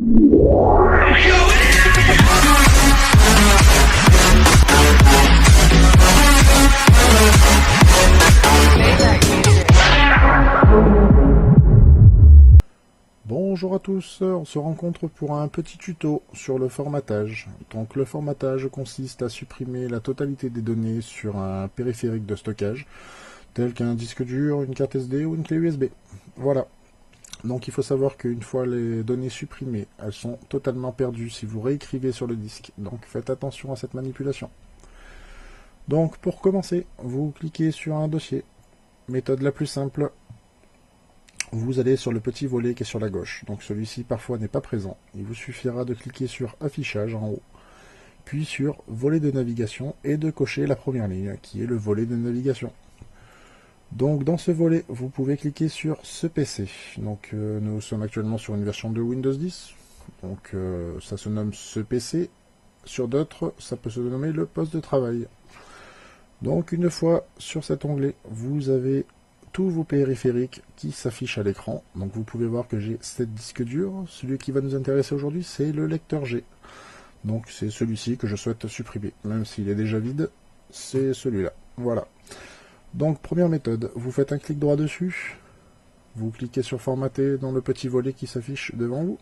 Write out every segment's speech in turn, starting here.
Bonjour à tous, on se rencontre pour un petit tuto sur le formatage. Donc le formatage consiste à supprimer la totalité des données sur un périphérique de stockage, tel qu'un disque dur, une carte SD ou une clé USB. Voilà. Donc il faut savoir qu'une fois les données supprimées, elles sont totalement perdues si vous réécrivez sur le disque. Donc faites attention à cette manipulation. Donc pour commencer, vous cliquez sur un dossier. Méthode la plus simple. Vous allez sur le petit volet qui est sur la gauche. Donc celui-ci parfois n'est pas présent. Il vous suffira de cliquer sur affichage en haut, puis sur volet de navigation et de cocher la première ligne qui est le volet de navigation. Donc dans ce volet, vous pouvez cliquer sur ce PC. Donc nous sommes actuellement sur une version de Windows 10. Donc ça se nomme ce PC. Sur d'autres, ça peut se nommer le poste de travail. Donc une fois sur cet onglet, vous avez tous vos périphériques qui s'affichent à l'écran. Donc vous pouvez voir que j'ai 7 disques durs. Celui qui va nous intéresser aujourd'hui, c'est le lecteur G. Donc c'est celui-ci que je souhaite supprimer. Même s'il est déjà vide, c'est celui-là. Voilà. Donc première méthode, vous faites un clic droit dessus. Vous cliquez sur formater dans le petit volet qui s'affiche devant vous.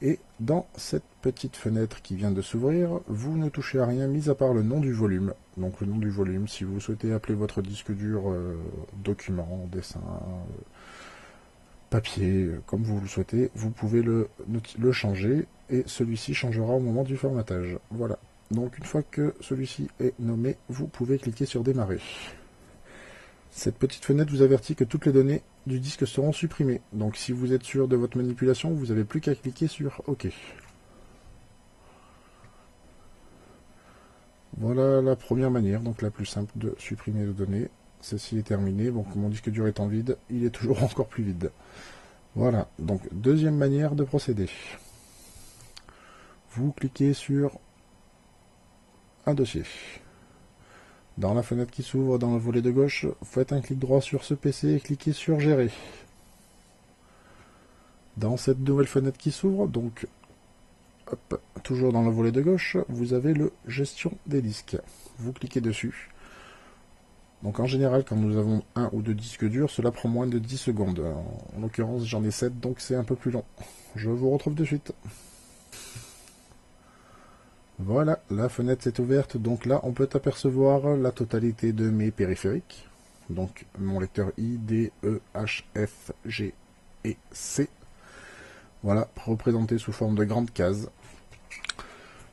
Et dans cette petite fenêtre qui vient de s'ouvrir, vous ne touchez à rien mis à part le nom du volume. Donc le nom du volume, si vous souhaitez appeler votre disque dur document, dessin, papier, comme vous le souhaitez, vous pouvez le changer et celui-ci changera au moment du formatage. Voilà. Donc une fois que celui-ci est nommé, vous pouvez cliquer sur démarrer. Cette petite fenêtre vous avertit que toutes les données du disque seront supprimées. Donc si vous êtes sûr de votre manipulation, vous n'avez plus qu'à cliquer sur OK. Voilà la première manière, donc la plus simple de supprimer les données. Ceci est terminé, donc mon disque dur étant vide, il est toujours encore plus vide. Voilà, donc deuxième manière de procéder. Vous cliquez sur un dossier. Dans la fenêtre qui s'ouvre dans le volet de gauche, faites un clic droit sur ce PC et cliquez sur Gérer. Dans cette nouvelle fenêtre qui s'ouvre, donc hop, toujours dans le volet de gauche, vous avez le Gestion des disques. Vous cliquez dessus. Donc en général, quand nous avons un ou deux disques durs, cela prend moins de 10 secondes. En l'occurrence, j'en ai 7, donc c'est un peu plus long. Je vous retrouve de suite. Voilà, la fenêtre s'est ouverte, donc là on peut apercevoir la totalité de mes périphériques. Donc mon lecteur I, D, E, H, F, G et C. Voilà, représenté sous forme de grandes cases.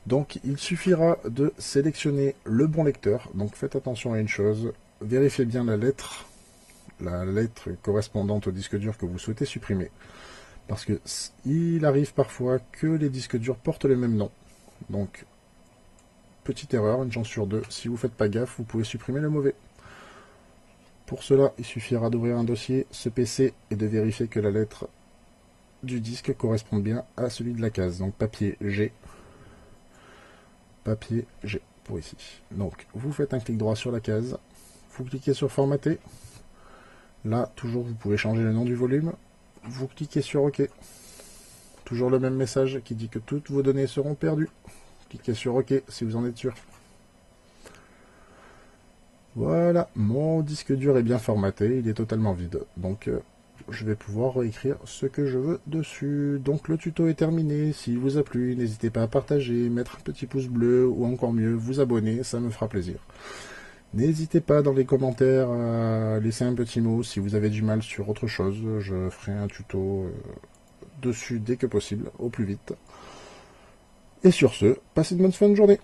Donc il suffira de sélectionner le bon lecteur. Donc faites attention à une chose, vérifiez bien la lettre correspondante au disque dur que vous souhaitez supprimer. Parce que il arrive parfois que les disques durs portent le même nom. Donc petite erreur, une chance sur deux, si vous ne faites pas gaffe, vous pouvez supprimer le mauvais. Pour cela, il suffira d'ouvrir un dossier, ce PC, et de vérifier que la lettre du disque correspond bien à celui de la case. Donc papier G pour ici. Donc vous faites un clic droit sur la case, vous cliquez sur formater. Là, toujours, vous pouvez changer le nom du volume. Vous cliquez sur OK. Toujours le même message qui dit que toutes vos données seront perdues. Cliquez sur OK si vous en êtes sûr. Voilà, mon disque dur est bien formaté, il est totalement vide. Donc je vais pouvoir réécrire ce que je veux dessus. Donc le tuto est terminé. S'il vous a plu, n'hésitez pas à partager, mettre un petit pouce bleu ou encore mieux, vous abonner, ça me fera plaisir. N'hésitez pas dans les commentaires à laisser un petit mot si vous avez du mal sur autre chose. Je ferai un tuto dessus dès que possible, au plus vite. Et sur ce, passez une bonne fin de journée.